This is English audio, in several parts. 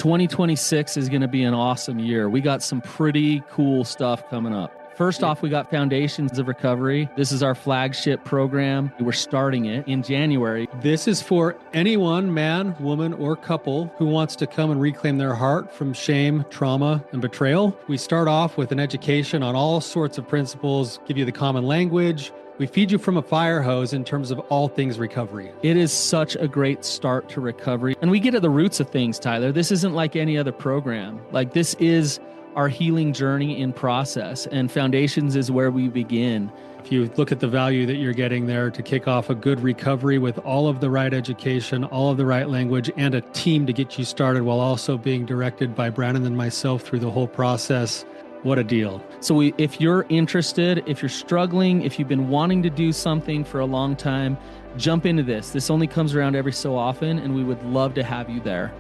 2026 is going to be an awesome year. We got some pretty cool stuff coming up. First off, we got Foundations of Recovery. This is our flagship program. We're starting it in January. This is for anyone, man, woman, or couple who wants to come and reclaim their heart from shame, trauma, and betrayal. We start off with an education on all sorts of principles, give you the common language. We feed you from a fire hose in terms of all things recovery. It is such a great start to recovery. And we get at the roots of things, Tyler. This isn't like any other program. Like, this is our healing journey in process, and Foundations is where we begin. If you look at the value that you're getting there to kick off a good recovery with all of the right education, all of the right language, and a team to get you started while also being directed by Brannon and myself through the whole process, what a deal. So if you're interested, if you're struggling, if you've been wanting to do something for a long time, jump into this. This only comes around every so often, and we would love to have you there.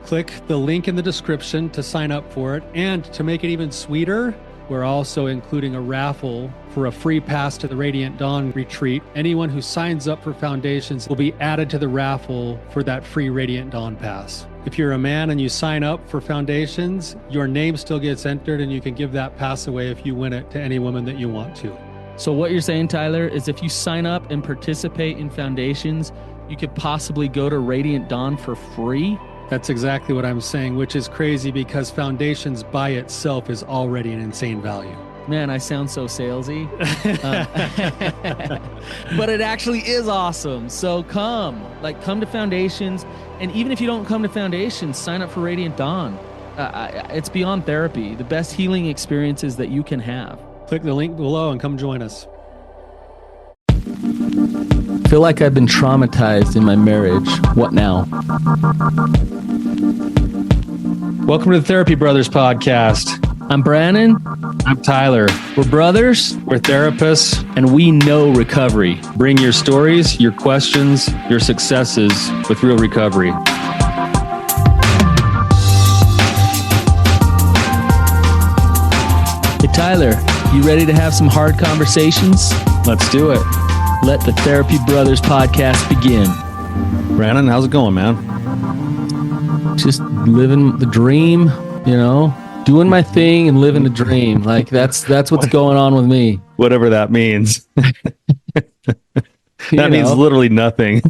Click the link in the description to sign up for it. And to make it even sweeter, we're also including a raffle for a free pass to the Radiant Dawn retreat. Anyone who signs up for Foundations will be added to the raffle for that free Radiant Dawn pass. If you're a man and you sign up for Foundations, your name still gets entered, and you can give that pass away if you win it to any woman that you want to. So what you're saying, Tyler, is if you sign up and participate in Foundations, you could possibly go to Radiant Dawn for free? That's exactly what I'm saying, which is crazy because Foundations by itself is already an insane value. Man, I sound so salesy. But it actually is awesome. So come to Foundations. And even if you don't come to Foundations, sign up for Radiant Dawn. It's beyond therapy, the best healing experiences that you can have. Click the link below and come join us. I feel like I've been traumatized in my marriage. What now? Welcome to the Therapy Brothers podcast. I'm Brannon. I'm Tyler. We're brothers. We're therapists. And we know recovery. Bring your stories, your questions, your successes with real recovery. Hey, Tyler, you ready to have some hard conversations? Let's do it. Let the Therapy Brothers podcast begin. Brannon, how's it going, man? Just living the dream, doing my thing and living the dream. Like that's what's going on with me. Whatever that means. That means literally nothing.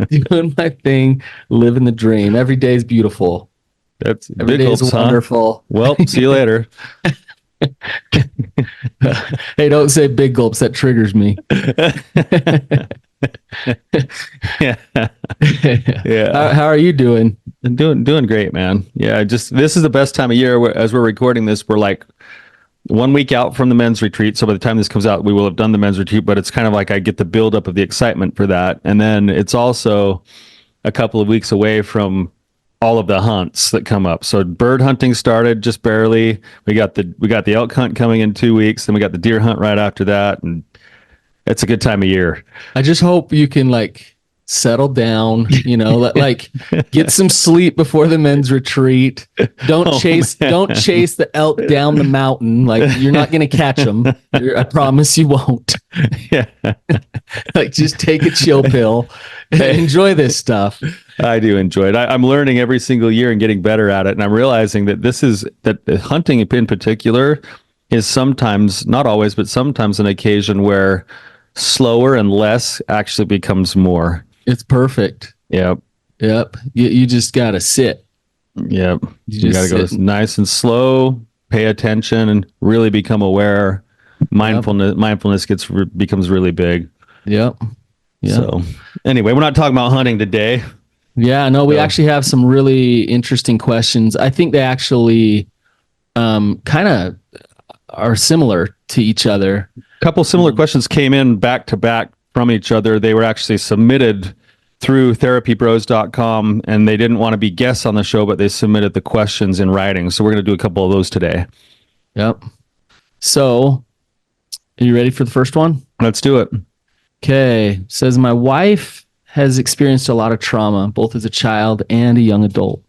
Doing my thing, living the dream. Every day is beautiful. That's every day is wonderful. Huh? Well, see you later. Hey, don't say big gulps. That triggers me. Yeah. How are you doing? I'm doing great, man. Yeah, this is the best time of year. As we're recording this, we're like 1 week out from the men's retreat. So by the time this comes out, we will have done the men's retreat, but it's kind of like I get the buildup of the excitement for that. And then it's also a couple of weeks away from all of the hunts that come up. So bird hunting started just barely. We got the elk hunt coming in 2 weeks. Then we got the deer hunt right after that. And it's a good time of year. I just hope you can settle down, get some sleep before the men's retreat. Don't chase the elk down the mountain. You're not going to catch them. I promise you won't. Yeah. Just take a chill pill and enjoy this stuff. I do enjoy it. I'm learning every single year and getting better at it. And I'm realizing that hunting in particular is sometimes, not always, but sometimes an occasion where slower and less actually becomes more. It's perfect. Yep. You just got to sit. Yep. You got to go nice and slow, pay attention, and really become aware. Mindfulness becomes really big. Yep. So anyway, we're not talking about hunting today. Yeah, no, we actually have some really interesting questions. I think they actually kind of are similar to each other. A couple similar questions came in back to back from each other. They were actually submitted through therapybros.com, and they didn't want to be guests on the show, but they submitted the questions in writing. So we're going to do a couple of those today. Yep. So, are you ready for the first one? Let's do it. Okay. Says, my wife has experienced a lot of trauma, both as a child and a young adult.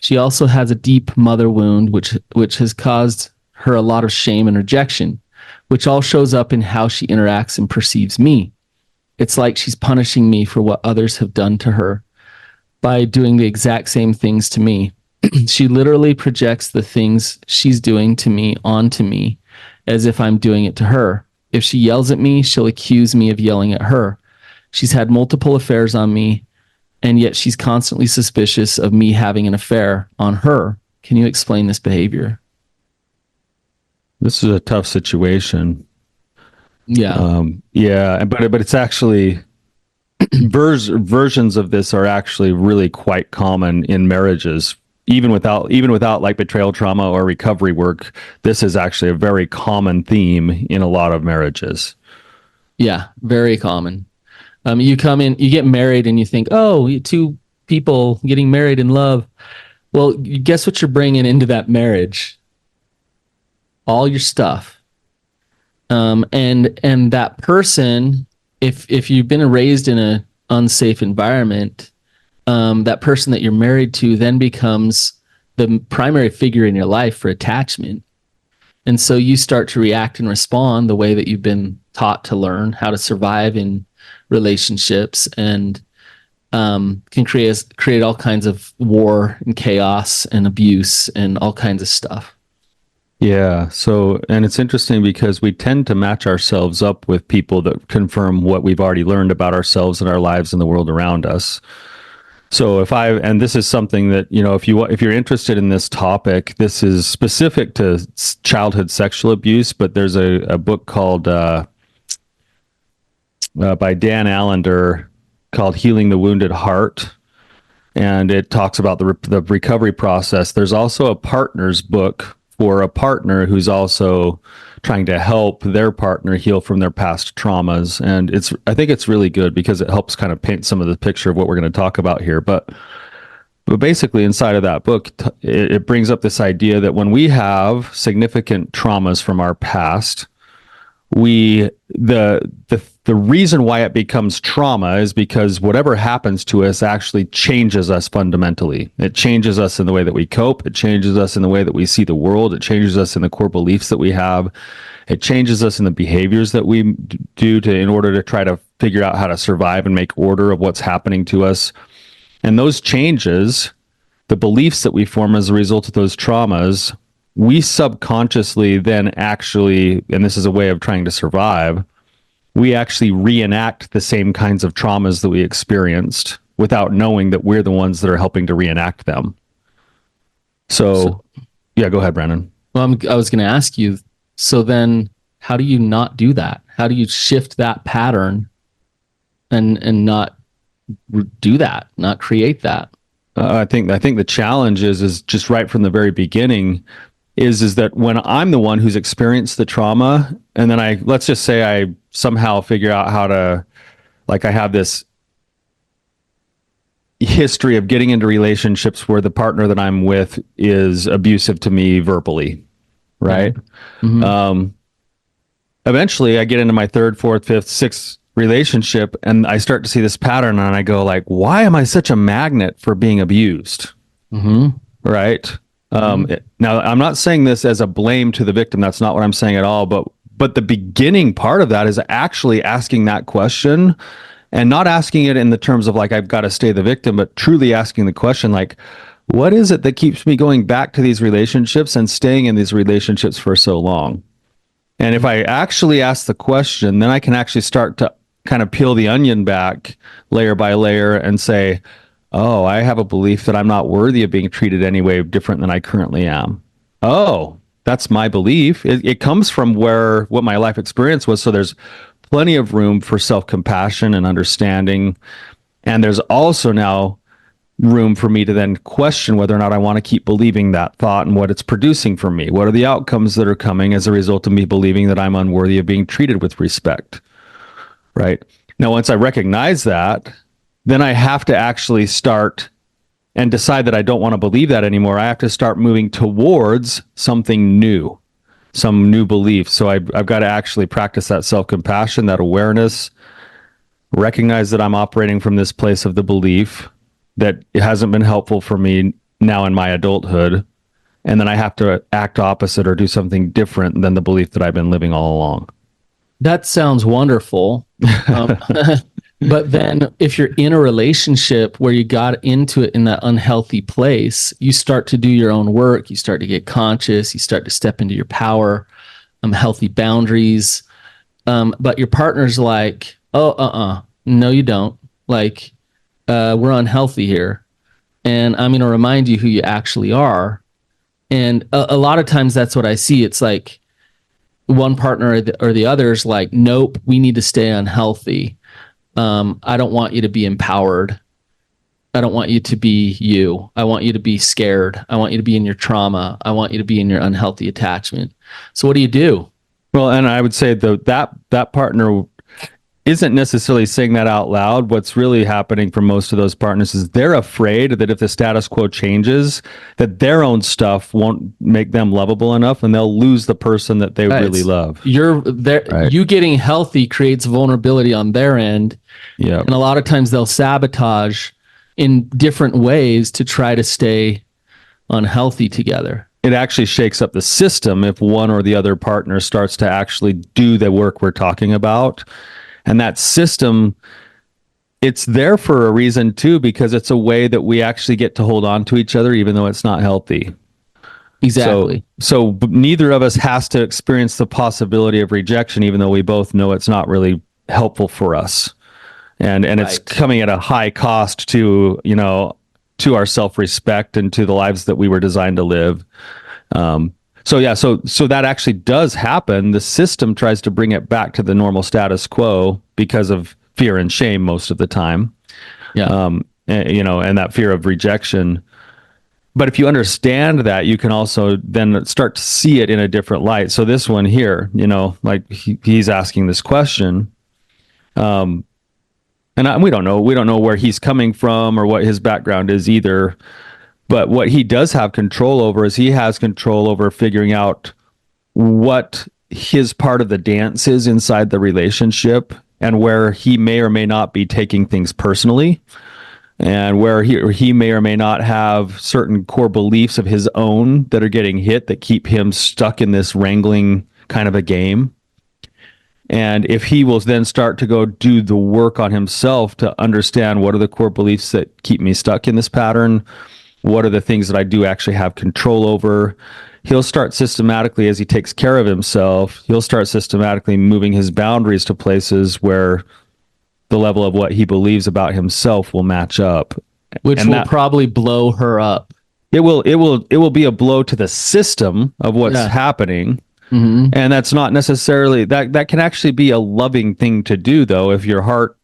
She also has a deep mother wound, which has caused her a lot of shame and rejection, which all shows up in how she interacts and perceives me. It's like she's punishing me for what others have done to her. by doing the exact same things to me. She literally projects the things she's doing to me onto me as if I'm doing it to her. If she yells at me, she'll accuse me of yelling at her. She's had multiple affairs on me, and yet she's constantly suspicious of me having an affair on her. Can you explain this behavior? This is a tough situation. Yeah. Yeah, but it's actually versions of this are actually really quite common in marriages. Even without like betrayal trauma or recovery work, this is actually a very common theme in a lot of marriages. Yeah. Very common. You come in, you get married, and you think, oh, two people getting married in love. Well, guess what you're bringing into that marriage? All your stuff. And that person, if you've been raised in a unsafe environment, that person that you're married to then becomes the primary figure in your life for attachment. And so you start to react and respond the way that you've been taught to learn how to survive in relationships, and can create all kinds of war and chaos and abuse and all kinds of stuff. Yeah. So, and it's interesting because we tend to match ourselves up with people that confirm what we've already learned about ourselves and our lives and the world around us. So and this is something that, if you're interested in this topic, this is specific to childhood sexual abuse, but there's a book called, by Dan Allender called Healing the Wounded Heart. And it talks about the recovery process. There's also a partner's book for a partner who's also trying to help their partner heal from their past traumas. And I think it's really good because it helps kind of paint some of the picture of what we're going to talk about here. But basically inside of that book, it brings up this idea that when we have significant traumas from our past, the reason why it becomes trauma is because whatever happens to us actually changes us fundamentally. It changes us in the way that we cope. It changes us in the way that we see the world. It changes us in the core beliefs that we have. It changes us in the behaviors that we do in order to try to figure out how to survive and make order of what's happening to us. And those changes, the beliefs that we form as a result of those traumas, we subconsciously then actually, and this is a way of trying to survive, we actually reenact the same kinds of traumas that we experienced without knowing that we're the ones that are helping to reenact them. So yeah, go ahead, Brannon. Well, I was going to ask you, so then how do you not do that? How do you shift that pattern and not do that, not create that? I think the challenge is just right from the very beginning is that when I'm the one who's experienced the trauma, and then let's just say I somehow figure out how to, like, I have this history of getting into relationships where the partner that I'm with is abusive to me verbally, right? Mm-hmm. Eventually I get into my third, fourth, fifth, sixth relationship, and I start to see this pattern, and I go like, why am I such a magnet for being abused? Mm-hmm. Right? Now, I'm not saying this as a blame to the victim. That's not what I'm saying at all. But the beginning part of that is actually asking that question, and not asking it in the terms of like, I've got to stay the victim, but truly asking the question, like, what is it that keeps me going back to these relationships and staying in these relationships for so long? And if I actually ask the question, then I can actually start to kind of peel the onion back layer by layer and say, oh, I have a belief that I'm not worthy of being treated any way different than I currently am. Oh, that's my belief. It comes from what my life experience was. So there's plenty of room for self-compassion and understanding. And there's also now room for me to then question whether or not I want to keep believing that thought and what it's producing for me. What are the outcomes that are coming as a result of me believing that I'm unworthy of being treated with respect? Right? Now, once I recognize that, then I have to actually start and decide that I don't want to believe that anymore. I have to start moving towards something new, some new belief. So I've got to actually practice that self-compassion, that awareness, recognize that I'm operating from this place of the belief that it hasn't been helpful for me now in my adulthood. And then I have to act opposite or do something different than the belief that I've been living all along. That sounds wonderful. But then if you're in a relationship where you got into it in that unhealthy place, you start to do your own work, you start to get conscious, you start to step into your power, healthy boundaries. But your partner's like, oh, no, you don't. Like, we're unhealthy here. And I'm going to remind you who you actually are. And a lot of times that's what I see. It's like one partner or the other's like, nope, we need to stay unhealthy. I don't want you to be empowered. I don't want you to be you. I want you to be scared. I want you to be in your trauma. I want you to be in your unhealthy attachment. So what do you do? Well, and I would say that partner isn't necessarily saying that out loud. What's really happening for most of those partners is they're afraid that if the status quo changes, that their own stuff won't make them lovable enough and they'll lose the person that they really love. You're there. Right. You getting healthy creates vulnerability on their end. Yeah. And a lot of times they'll sabotage in different ways to try to stay unhealthy together. It actually shakes up the system if one or the other partner starts to actually do the work we're talking about. And that system, it's there for a reason too, because it's a way that we actually get to hold on to each other, even though it's not healthy. Exactly. So neither of us has to experience the possibility of rejection, even though we both know it's not really helpful for us. And it's coming at a high cost to, to our self-respect and to the lives that we were designed to live. So that actually does happen. The system tries to bring it back to the normal status quo because of fear and shame most of the time. Yeah. And that fear of rejection. But if you understand that, you can also then start to see it in a different light. So this one here, like he's asking this question. And we don't know where he's coming from or what his background is either. But what he does have control over is he has control over figuring out what his part of the dance is inside the relationship and where he may or may not be taking things personally and where he may or may not have certain core beliefs of his own that are getting hit that keep him stuck in this wrangling kind of a game. And if he will then start to go do the work on himself to understand what are the core beliefs that keep me stuck in this pattern, what are the things that I do actually have control over? He'll start systematically, as he takes care of himself, he'll start systematically moving his boundaries to places where the level of what he believes about himself will match up. Which will probably blow her up. It will be a blow to the system of what's happening. Mm-hmm. And that's not necessarily, that can actually be a loving thing to do, though, if your heart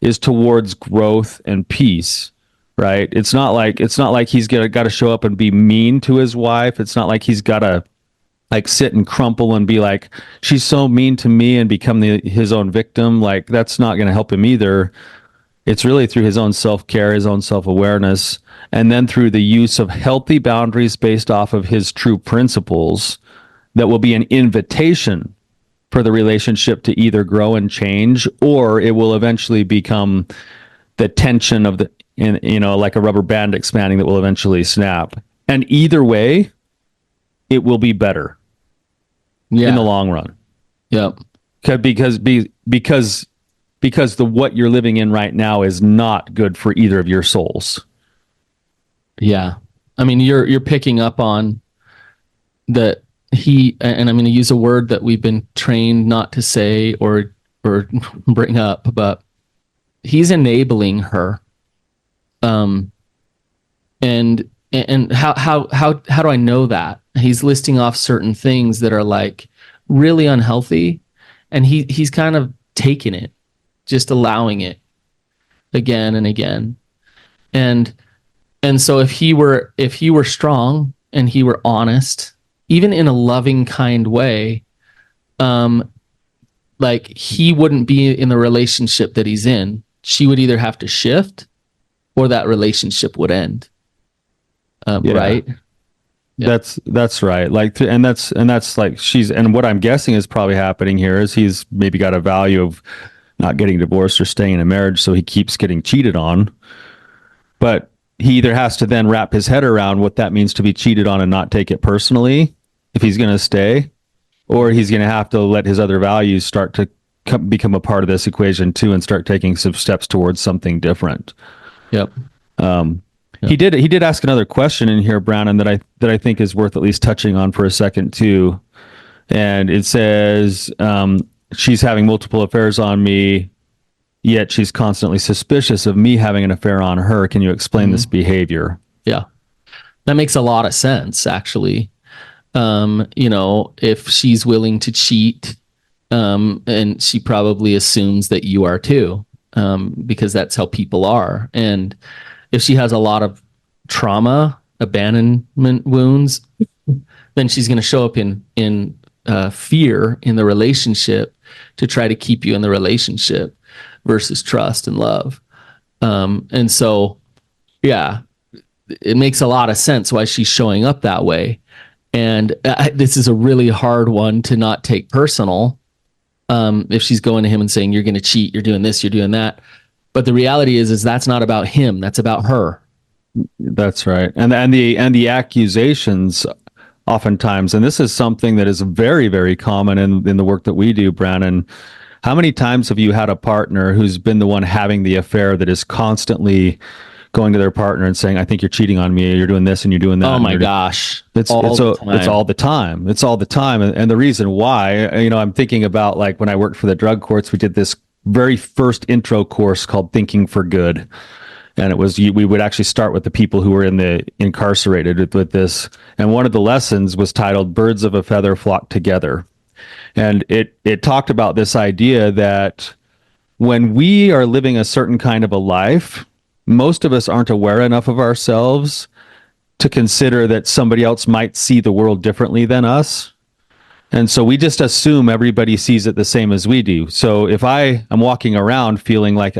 is towards growth and peace. Right. It's not like he's got to show up and be mean to his wife. It's not like he's got to like sit and crumple and be like, she's so mean to me and become his own victim. Like that's not going to help him either. It's really through his own self-care, his own self-awareness, and then through the use of healthy boundaries based off of his true principles that will be an invitation for the relationship to either grow and change, or it will eventually become the tension of like a rubber band expanding that will eventually snap. And either way, it will be better in the long run. Yep. Because what you're living in right now is not good for either of your souls. Yeah. I mean, you're picking up on that and I'm going to use a word that we've been trained not to say or bring up, but he's enabling her. And how do I know that? He's listing off certain things that are like really unhealthy, and he's kind of taking it, just allowing it again and again. And so if he were strong and he were honest, even in a loving, kind way, like he wouldn't be in the relationship that he's in. She would either have to shift or that relationship would end. Right. Yeah. That's right. Like, and that's like and what I'm guessing is probably happening here is he's maybe got a value of not getting divorced or staying in a marriage. So he keeps getting cheated on, but he either has to then wrap his head around what that means to be cheated on and not take it personally if he's going to stay, or he's going to have to let his other values start to become a part of this equation too and start taking some steps towards something different. Yep. Um, Yep. he did ask another question in here, Brannon, that I think is worth at least touching on for a second too. And it says, she's having multiple affairs on me, yet she's constantly suspicious of me having an affair on her. Can you explain this behavior? Yeah. That makes a lot of sense, actually. If she's willing to cheat, and she probably assumes that you are too, because that's how people are. And if she has a lot of trauma, abandonment wounds, then she's going to show up in fear in the relationship to try to keep you in the relationship versus trust and love. And so, yeah, it makes a lot of sense why she's showing up that way. And this is a really hard one to not take personal. If she's going to him and saying, you're going to cheat, you're doing this, you're doing that. But the reality is that's not about him. That's about her. That's right. And the accusations oftentimes, and this is something that is very, very common in the work that we do, Brannon. How many times have you had a partner who's been the one having the affair that is constantly going to their partner and saying, I think you're cheating on me, you're doing this and you're doing that? Oh my gosh. It's all the time. It's all the time. And the reason why, I'm thinking about like when I worked for the drug courts, we did this very first intro course called Thinking for Good. And it was, we would actually start with the people who were incarcerated with this. And one of the lessons was titled Birds of a Feather Flock Together. And it talked about this idea that when we are living a certain kind of a life, most of us aren't aware enough of ourselves to consider that somebody else might see the world differently than us. And so we just assume everybody sees it the same as we do. So if I am walking around feeling like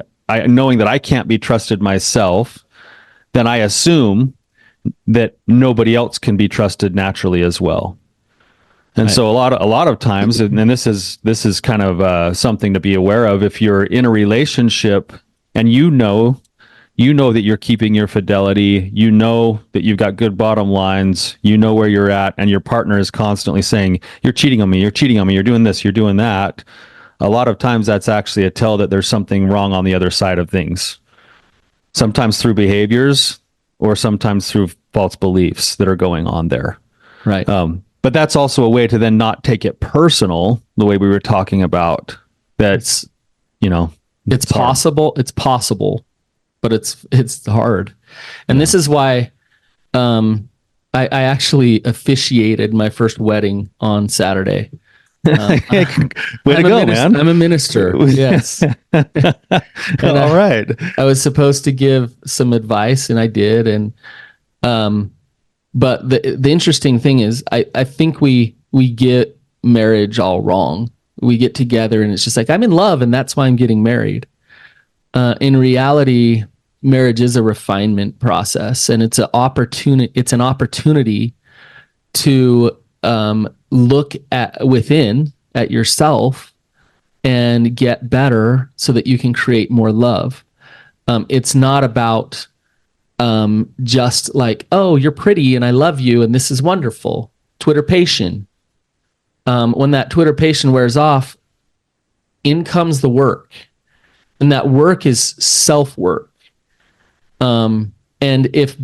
knowing that I can't be trusted myself, then I assume that nobody else can be trusted naturally as well. And right. So a lot of times, and this is kind of something to be aware of. If you're in a relationship and you know that you're keeping your fidelity, you know that you've got good bottom lines, you know where you're at, and your partner is constantly saying, you're cheating on me, you're cheating on me, you're doing this, you're doing that. A lot of times that's actually a tell that there's something wrong on the other side of things. Sometimes through behaviors or sometimes through false beliefs that are going on there. Right. But that's also a way to then not take it personal, the way we were talking about. That's, it's possible. It's possible, but it's hard. And this is why I actually officiated my first wedding on Saturday. Way to go, man. I'm a minister. Yes. All right. I was supposed to give some advice and I did. And, but the interesting thing is I think we get marriage all wrong. We get together and it's just like, I'm in love and that's why I'm getting married. In reality, marriage is a refinement process and it's an opportunity to, look within at yourself and get better so that you can create more love. It's not about just like, oh, you're pretty and I love you and this is wonderful. Twitterpation. When that Twitterpation wears off, in comes the work. And that work is self-work. And if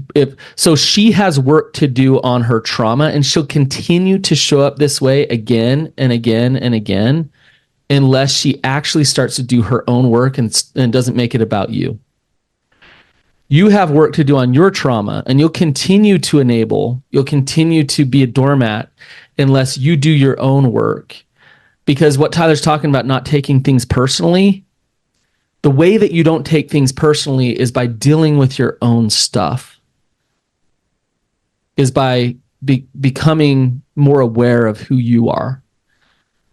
so, she has work to do on her trauma and she'll continue to show up this way again and again and again, unless she actually starts to do her own work and doesn't make it about you. You have work to do on your trauma and you'll continue to be a doormat unless you do your own work. Because what Tyler's talking about, not taking things personally, the way that you don't take things personally is by dealing with your own stuff, is by becoming more aware of who you are,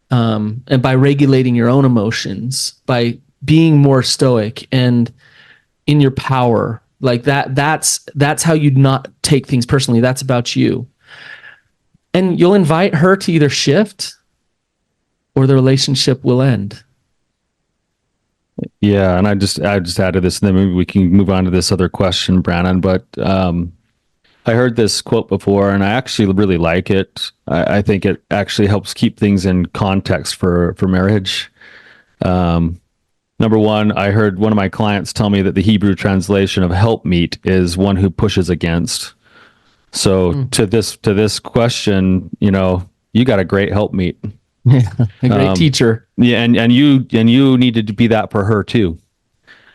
and by regulating your own emotions, by being more stoic and in your power. Like that's how you not take things personally. That's about you. And you'll invite her to either shift or the relationship will end. Yeah, and I just added this, and then maybe we can move on to this other question, Brannon. But I heard this quote before, and I actually really like it. I think it actually helps keep things in context for marriage. Number one, I heard one of my clients tell me that the Hebrew translation of helpmeet is one who pushes against. So to this question, you got a great helpmeet. Yeah, a great teacher. Yeah, and you needed to be that for her too.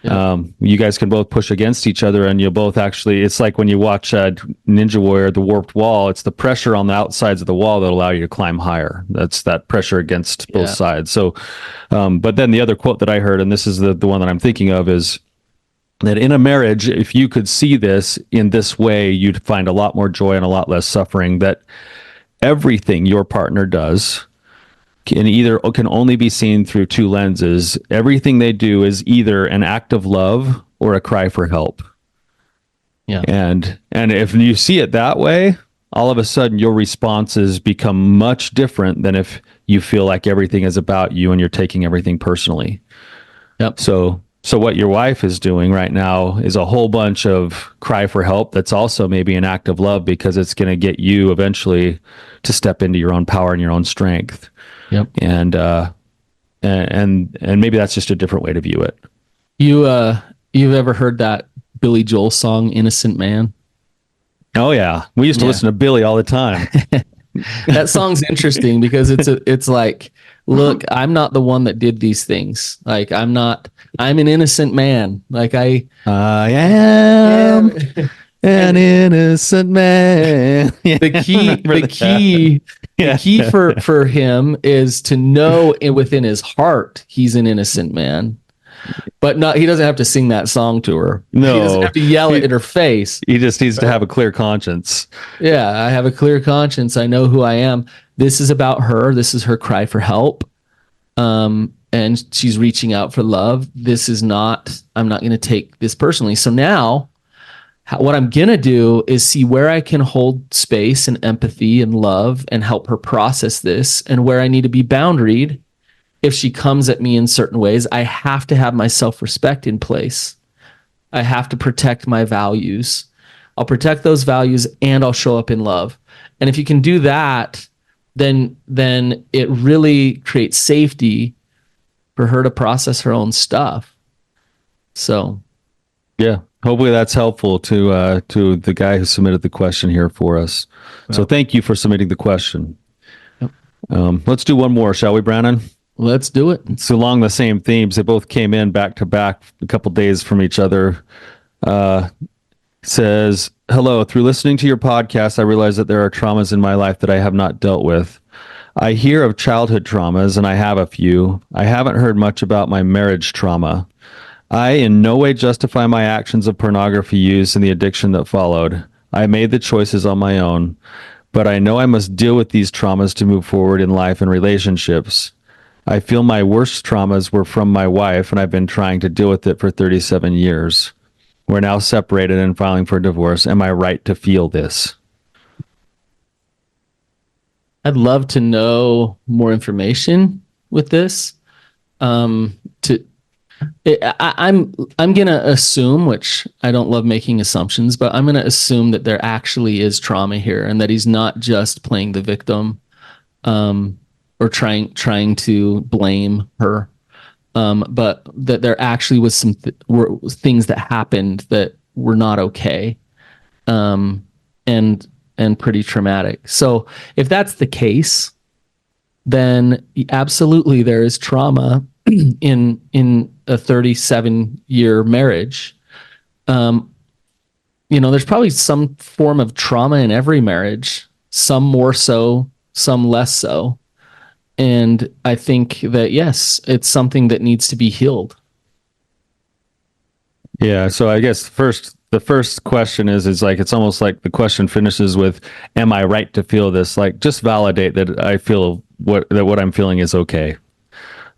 Yeah. You guys can both push against each other, and you'll both actually. It's like when you watch Ninja Warrior, the Warped Wall. It's the pressure on the outsides of the wall that allow you to climb higher. That's that pressure against both sides. So, but then the other quote that I heard, and this is the one that I'm thinking of, is that in a marriage, if you could see this in this way, you'd find a lot more joy and a lot less suffering. That everything your partner does can only be seen through two lenses. Everything they do is either an act of love or a cry for help. Yeah. And if you see it that way, all of a sudden your responses become much different than if you feel like everything is about you and you're taking everything personally. Yep. So what your wife is doing right now is a whole bunch of cry for help that's also maybe an act of love, because it's going to get you eventually to step into your own power and your own strength. Yep. And maybe that's just a different way to view it. You've ever heard that Billy Joel song, Innocent Man? Oh yeah. We used to listen to Billy all the time. That song's interesting because it's like, look, I'm not the one that did these things. Like I'm an innocent man. Like I am an innocent man. The key for him is to know within his heart he's an innocent man, but he doesn't have to sing that song to her. No, he doesn't have to yell it in her face. He just needs to have a clear conscience. Yeah, I have a clear conscience. I know who I am. This is about her. This is her cry for help. And she's reaching out for love. I'm not going to take this personally. So now what I'm going to do is see where I can hold space and empathy and love and help her process this, and where I need to be boundaried. If she comes at me in certain ways, I have to have my self-respect in place. I have to protect my values. I'll protect those values and I'll show up in love. And if you can do that, then it really creates safety for her to process her own stuff. So, yeah, hopefully that's helpful to the guy who submitted the question here for us. Well, so thank you for submitting the question. Yep. Let's do one more, shall we, Brannon? Let's do it. It's along the same themes. They both came in back to back, a couple days from each other. Says, hello, through listening to your podcast, I realize that there are traumas in my life that I have not dealt with. I hear of childhood traumas, and I have a few. I haven't heard much about my marriage trauma. I in no way justify my actions of pornography use and the addiction that followed. I made the choices on my own, but I know I must deal with these traumas to move forward in life and relationships. I feel my worst traumas were from my wife, and I've been trying to deal with it for 37 years. We're now separated and filing for divorce. Am I right to feel this? I'd love to know more information with this. I'm gonna assume, which I don't love making assumptions, but I'm gonna assume that there actually is trauma here, and that he's not just playing the victim, or trying to blame her, but that there actually was some things that happened that were not okay, and pretty traumatic. So if that's the case, then absolutely there is trauma in a 37-year marriage. There's probably some form of trauma in every marriage, some more so, some less so. And I think that, yes, it's something that needs to be healed. Yeah. So I guess the first question is like, it's almost like the question finishes with, am I right to feel this? Like, just validate that I feel what I'm feeling is okay.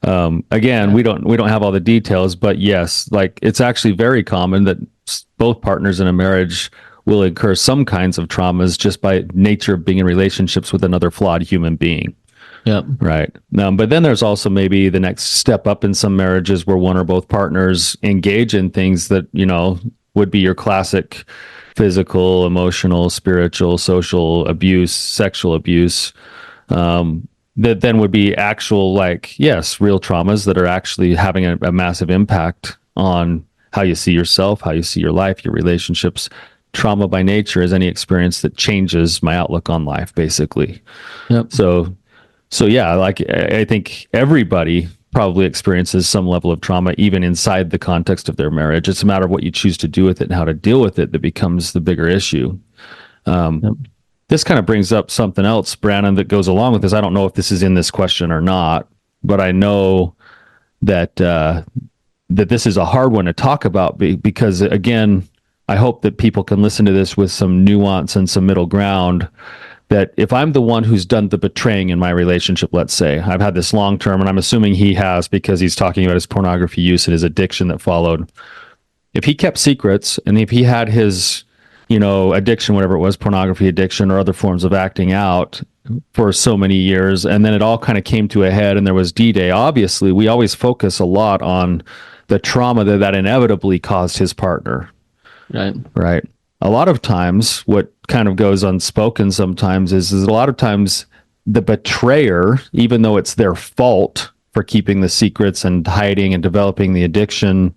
Again, we don't have all the details, but yes, like it's actually very common that both partners in a marriage will incur some kinds of traumas just by nature of being in relationships with another flawed human being. Yep. Right. But then there's also maybe the next step up in some marriages where one or both partners engage in things that, would be your classic physical, emotional, spiritual, social abuse, sexual abuse. that then would be actual, like, yes, real traumas that are actually having a massive impact on how you see yourself, how you see your life, your relationships. Trauma by nature is any experience that changes my outlook on life, basically. Yep. So yeah, like I think everybody probably experiences some level of trauma, even inside the context of their marriage. It's a matter of what you choose to do with it and how to deal with it that becomes the bigger issue. Yep. This kind of brings up something else, Brannon, that goes along with this. I don't know if this is in this question or not, but I know that that this is a hard one to talk about because, again, I hope that people can listen to this with some nuance and some middle ground. That if I'm the one who's done the betraying in my relationship, let's say I've had this long term, and I'm assuming he has because he's talking about his pornography use and his addiction that followed. If he kept secrets and if he had his, addiction, whatever it was, pornography addiction or other forms of acting out for so many years, and then it all kind of came to a head and there was D-Day, obviously we always focus a lot on the trauma that inevitably caused his partner. Right. Right. A lot of times what kind of goes unspoken sometimes is a lot of times the betrayer, even though it's their fault for keeping the secrets and hiding and developing the addiction,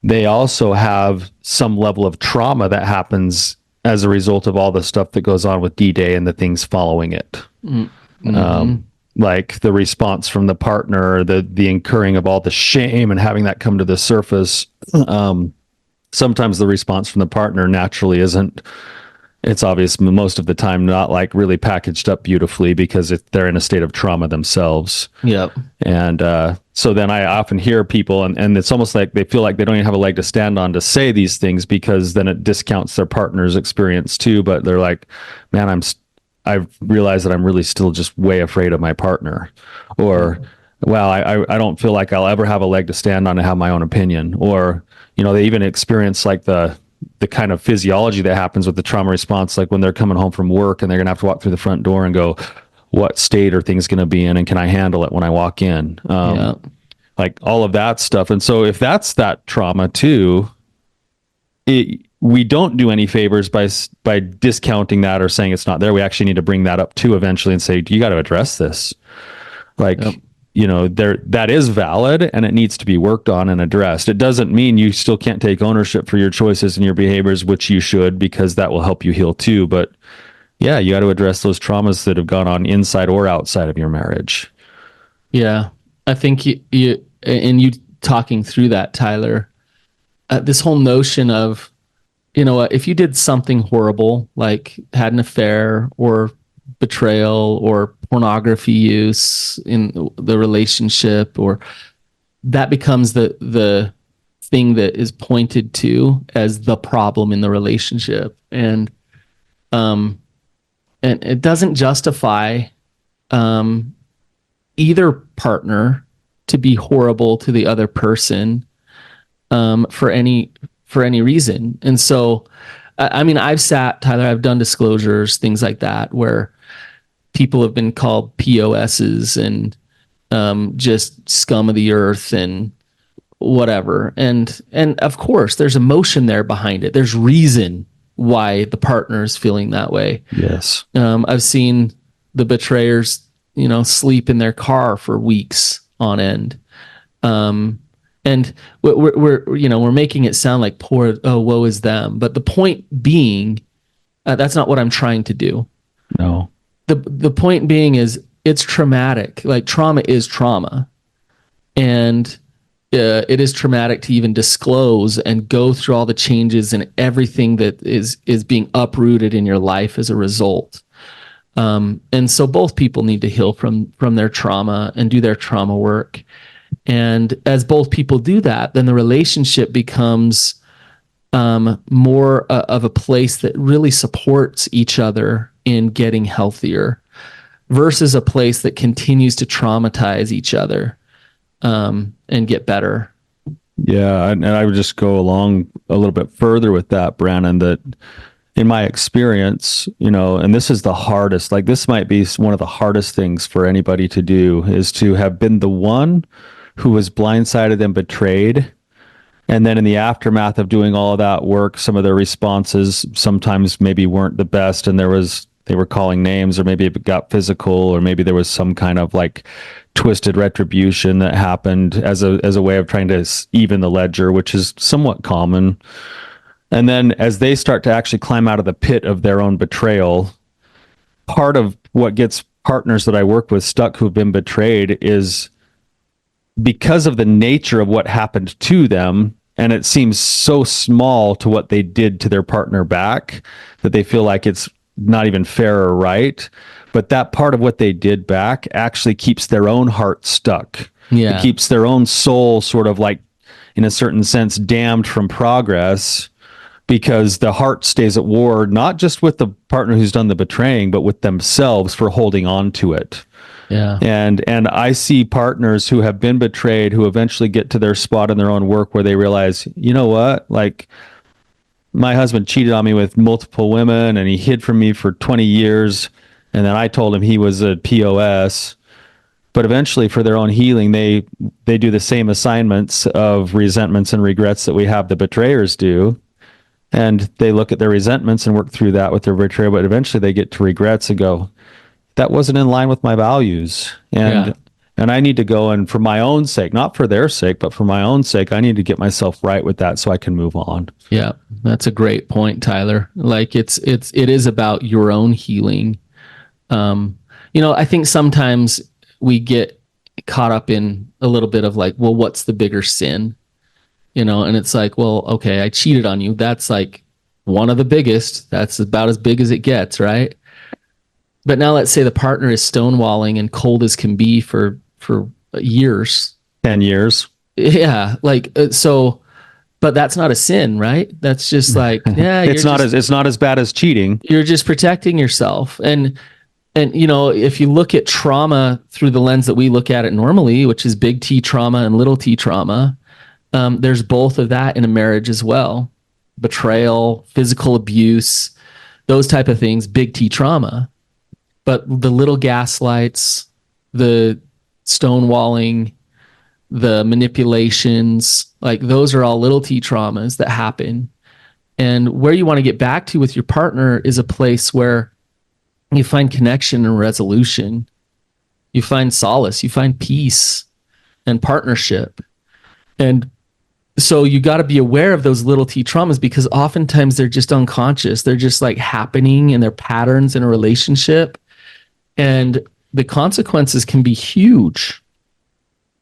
they also have some level of trauma that happens as a result of all the stuff that goes on with D-Day and the things following it. Mm-hmm. Like the response from the partner, the incurring of all the shame and having that come to the surface. Sometimes the response from the partner naturally isn't, it's obvious most of the time not like really packaged up beautifully because they're in a state of trauma themselves. Yep. And so then I often hear people and it's almost like they feel like they don't even have a leg to stand on to say these things because then it discounts their partner's experience too. But they're like, man, I've realized that I'm really still just way afraid of my partner. Or, well, I don't feel like I'll ever have a leg to stand on to have my own opinion. Or, they even experience like the kind of physiology that happens with the trauma response, like when they're coming home from work and they're going to have to walk through the front door and go, what state are things going to be in? And can I handle it when I walk in? Like all of that stuff. And so if that's that trauma too, we don't do any favors by discounting that or saying it's not there. We actually need to bring that up too eventually and say, you got to address this. Like, that is valid and it needs to be worked on and addressed. It doesn't mean you still can't take ownership for your choices and your behaviors, which you should, because that will help you heal too. But yeah, you got to address those traumas that have gone on inside or outside of your marriage. Yeah. I think you talking through that, Tyler, this whole notion of, if you did something horrible, like had an affair or betrayal or pornography use in the relationship, or that becomes the thing that is pointed to as the problem in the relationship. And it doesn't justify either partner to be horrible to the other person for any reason. And so, Tyler, I've done disclosures, things like that, where people have been called POSs and just scum of the earth and whatever. And of course, there's emotion there behind it. There's reason why the partner is feeling that way. Yes. I've seen the betrayers, sleep in their car for weeks on end. And we're making it sound like woe is them. But the point being, that's not what I'm trying to do. No. The point being is it's traumatic. Like trauma is trauma. And it is traumatic to even disclose and go through all the changes and everything that is being uprooted in your life as a result. And so both people need to heal from their trauma and do their trauma work. And as both people do that, then the relationship becomes more of a place that really supports each other in getting healthier versus a place that continues to traumatize each other and get better. Yeah, and I would just go along a little bit further with that, Brannon, that in my experience, and this is the hardest, like this might be one of the hardest things for anybody to do, is to have been the one who was blindsided and betrayed. And then in the aftermath of doing all of that work, some of their responses sometimes maybe weren't the best. And there was they were calling names, or maybe it got physical, or maybe there was some kind of like twisted retribution that happened as a way of trying to even the ledger, which is somewhat common. And then as they start to actually climb out of the pit of their own betrayal, part of what gets partners that I work with stuck who've been betrayed is because of the nature of what happened to them, and it seems so small to what they did to their partner back that they feel like it's not even fair or right. But that part of what they did back actually keeps their own heart stuck. Yeah. It keeps their own soul sort of like, in a certain sense, damned from progress, because the heart stays at war, not just with the partner who's done the betraying, but with themselves for holding on to it. Yeah. And I see partners who have been betrayed who eventually get to their spot in their own work where they realize, you know what, like my husband cheated on me with multiple women and he hid from me for 20 years. And then I told him he was a POS. But eventually, for their own healing, they do the same assignments of resentments and regrets that we have the betrayers do. And they look at their resentments and work through that with their betrayer. But eventually they get to regrets and go, that wasn't in line with my values. And I need to go, and for my own sake, not for their sake, but for my own sake, I need to get myself right with that so I can move on. Yeah, that's a great point, Tyler. Like it is about your own healing. I think sometimes we get caught up in a little bit of like, well, what's the bigger sin? And it's like, well, okay, I cheated on you. That's like one of the biggest. That's about as big as it gets, right? But now let's say the partner is stonewalling and cold as can be for years. 10 years. Yeah, like but that's not a sin, right? That's just like, yeah, it's not as bad as cheating. You're just protecting yourself. And if you look at trauma through the lens that we look at it normally, which is big T trauma and little T trauma, there's both of that in a marriage as well. Betrayal, physical abuse, those type of things, big T trauma. But the little gaslights, the stonewalling, the manipulations, like those are all little T traumas that happen. And where you want to get back to with your partner is a place where you find connection and resolution. You find solace, you find peace and partnership. And so you got to be aware of those little T traumas, because oftentimes they're just unconscious. They're just like happening in their patterns in a relationship. And the consequences can be huge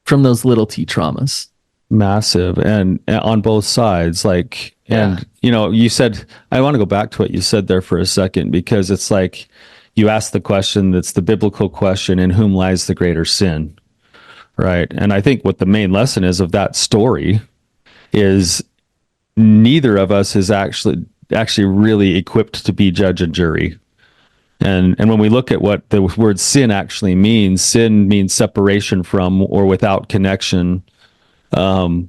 from those little T traumas. Massive. And on both sides, like, and you said, I want to go back to what you said there for a second, because it's like, you asked the question that's the biblical question, in whom lies the greater sin? Right. And I think what the main lesson is of that story is neither of us is actually really equipped to be judge and jury. And when we look at what the word sin actually means, sin means separation from or without connection. So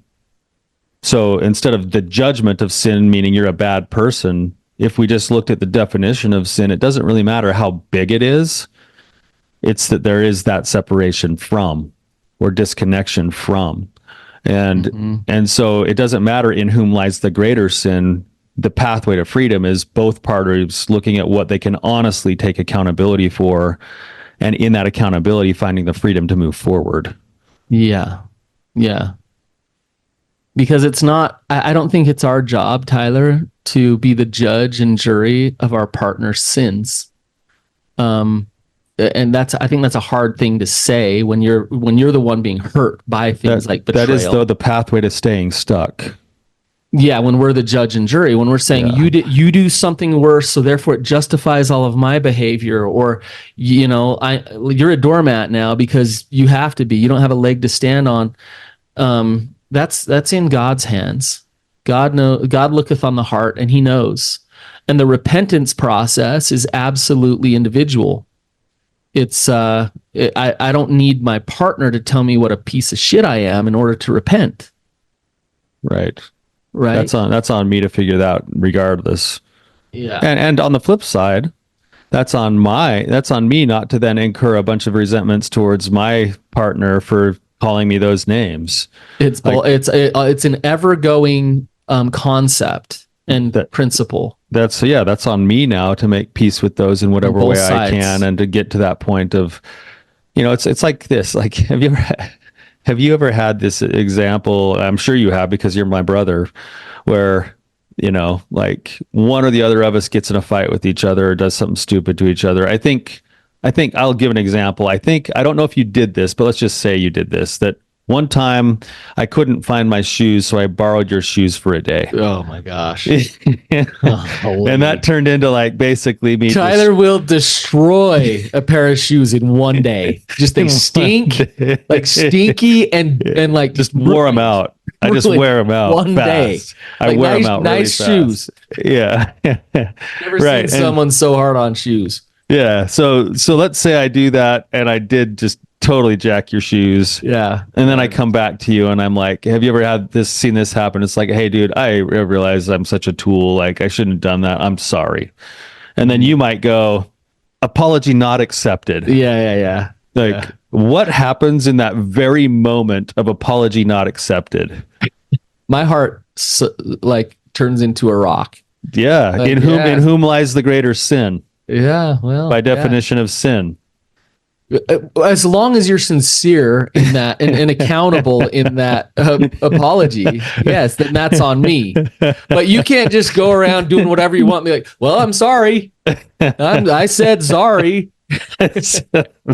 instead of the judgment of sin, meaning you're a bad person, if we just looked at the definition of sin, it doesn't really matter how big it is. It's that there is that separation from or disconnection from. And so it doesn't matter in whom lies the greater sin. The pathway to freedom is both parties looking at what they can honestly take accountability for, and in that accountability, finding the freedom to move forward. Yeah. Yeah. Because it's not, I don't think it's our job, Tyler, to be the judge and jury of our partner's sins. And I think that's a hard thing to say when you're the one being hurt by things like betrayal. That is, though, the pathway to staying stuck. Yeah, when we're the judge and jury, when we're saying you do something worse, so therefore it justifies all of my behavior, or you're a doormat now because you have to be. You don't have a leg to stand on. That's in God's hands. God looketh on the heart, and He knows. And the repentance process is absolutely individual. It's I don't need my partner to tell me what a piece of shit I am in order to repent. Right. Right. That's on me to figure that out regardless. Yeah. And on the flip side, that's on me not to then incur a bunch of resentments towards my partner for calling me those names. It's an ever going concept. and principle. That's on me now to make peace with those in whatever way I can, and to get to that point of, it's like this. Like, have you ever had this example? I'm sure you have, because you're my brother, where like one or the other of us gets in a fight with each other or does something stupid to each other. I think I'll give an example. I don't know if you did this, but let's just say you did this. That one time I couldn't find my shoes, so I borrowed your shoes for a day. Oh my gosh. And that turned into like basically me. Tyler will destroy a pair of shoes in one day. Just they stink, like stinky and like just wore them out. I just wear them out one fast. day. I wear them out really nice fast. Shoes. Yeah. Never seen someone so hard on shoes. Yeah. So let's say I do that, and I did just totally jack your shoes. Yeah. And then I come back to you and I'm like, have you ever seen this happen? It's like, hey dude, I realize I'm such a tool. Like, I shouldn't have done that. I'm sorry. And then you might go, apology not accepted. Yeah. Like, what happens in that very moment of apology not accepted? My heart like turns into a rock. Yeah. Like, in whom lies the greater sin? Yeah. Well, by definition of sin. As long as you're sincere in that and accountable in that apology, yes, then that's on me. But you can't just go around doing whatever you want and be like, well, I'm sorry. I said sorry. I'm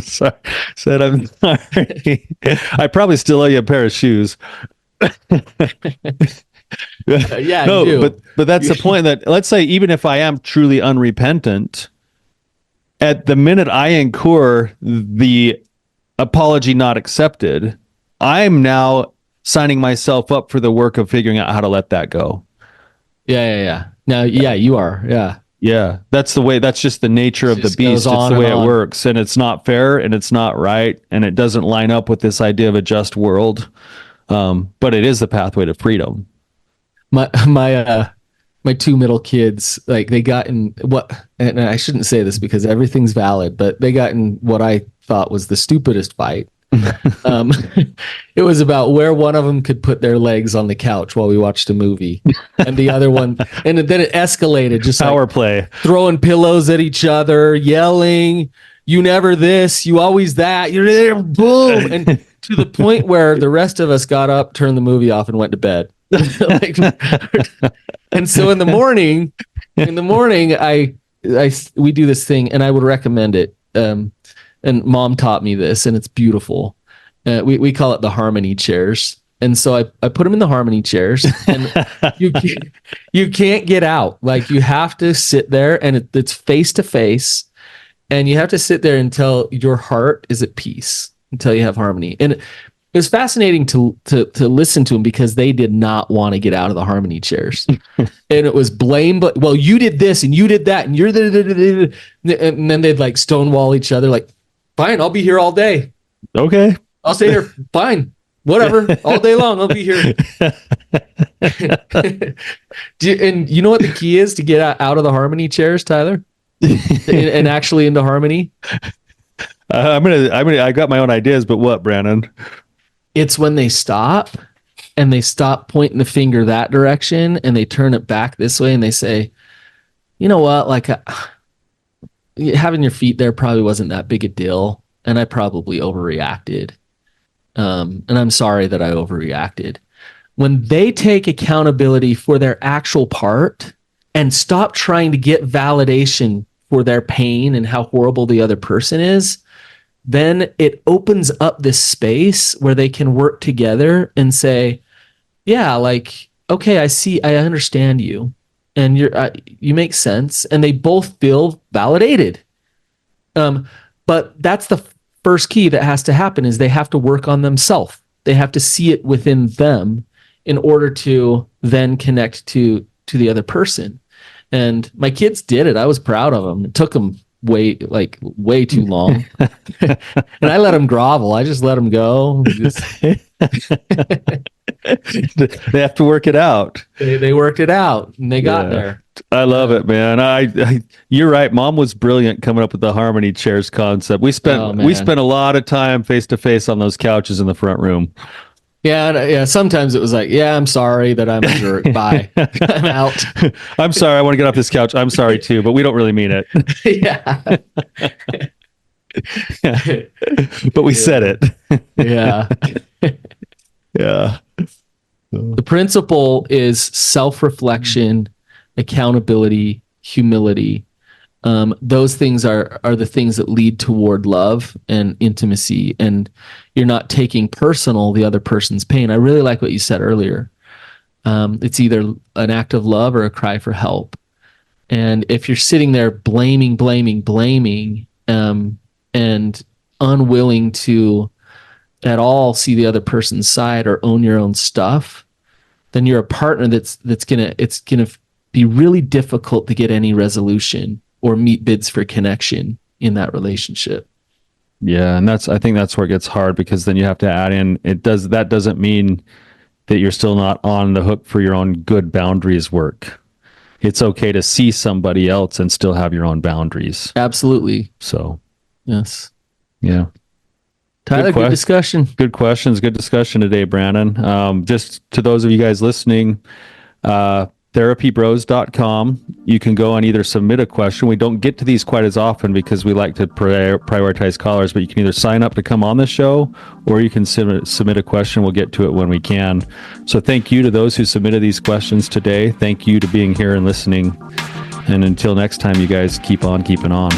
sorry. Said I'm sorry. I probably still owe you a pair of shoes. Yeah, no, but that's the point. That let's say even if I am truly unrepentant, at the minute I incur the apology not accepted, I'm now signing myself up for the work of figuring out how to let that go. Yeah. Now, you are. Yeah. Yeah. That's the way. That's just the nature of the beast. It's the way it works, and it's not fair, and it's not right, and it doesn't line up with this idea of a just world. But it is the pathway to freedom. My two middle kids, like they got in and I shouldn't say this because everything's valid, but they got in what I thought was the stupidest fight. It was about where one of them could put their legs on the couch while we watched a movie, and the other one, and then it escalated, just power play, throwing pillows at each other, yelling, "You never this, you always that, you're there," boom, and to the point where the rest of us got up, turned the movie off, and went to bed. And so in the morning, we do this thing, and I would recommend it. And Mom taught me this, and it's beautiful. We call it the harmony chairs. And so I put them in the harmony chairs, and you can't get out. Like, you have to sit there, and it's face to face, and you have to sit there until your heart is at peace, until you have harmony. And it was fascinating to listen to them, because they did not want to get out of the harmony chairs. And it was blame, but well, you did this and you did that and you're the, and then they'd like stonewall each other. Like, fine, I'll be here all day. Okay, I'll stay here. Fine, whatever, all day long. I'll be here. And you know what the key is to get out of the harmony chairs, Tyler, and actually into harmony? I got my own ideas, but what, Brannon? It's when they stop pointing the finger that direction, and they turn it back this way, and they say, you know what, like having your feet there probably wasn't that big a deal, and I probably overreacted. And I'm sorry that I overreacted. When they take accountability for their actual part and stop trying to get validation for their pain and how horrible the other person is, then it opens up this space where they can work together and say, yeah, like, okay, I understand you, and you make sense. And they both feel validated. But that's the first key that has to happen, is they have to work on themselves. They have to see it within them in order to then connect to the other person. And my kids did it. I was proud of them. It took them way too long. And I let them grovel. I just let them go. They have to work it out. They worked it out, and they got there. I love it, man. You're right. Mom was brilliant coming up with the harmony chairs concept. We spent a lot of time face to face on those couches in the front room. Yeah. Sometimes it was like, yeah, I'm sorry that I'm a jerk. Bye. I'm out. I'm sorry. I want to get off this couch. I'm sorry too, but we don't really mean it. Yeah. But we said it. Yeah. Yeah. The principle is self-reflection, accountability, humility. Those things are the things that lead toward love and intimacy, and you're not taking personal the other person's pain. I really like what you said earlier. It's either an act of love or a cry for help. And if you're sitting there blaming, and unwilling to at all see the other person's side or own your own stuff, then you're a partner it's gonna be really difficult to get any resolution or meet bids for connection in that relationship. Yeah, and I think that's where it gets hard, because then you have to add in, that doesn't mean that you're still not on the hook for your own good boundaries work. It's okay to see somebody else and still have your own boundaries. Absolutely. So, Yes. yeah. Tyler, good discussion. Good questions. Good discussion today, Brannon. Just to those of you guys listening, therapybros.com. You can go and either submit a question. We don't get to these quite as often because we like to prioritize callers, but you can either sign up to come on the show, or you can submit a question. We'll get to it when we can. So thank you to those who submitted these questions today. Thank you to being here and listening. And until next time, you guys keep on keeping on.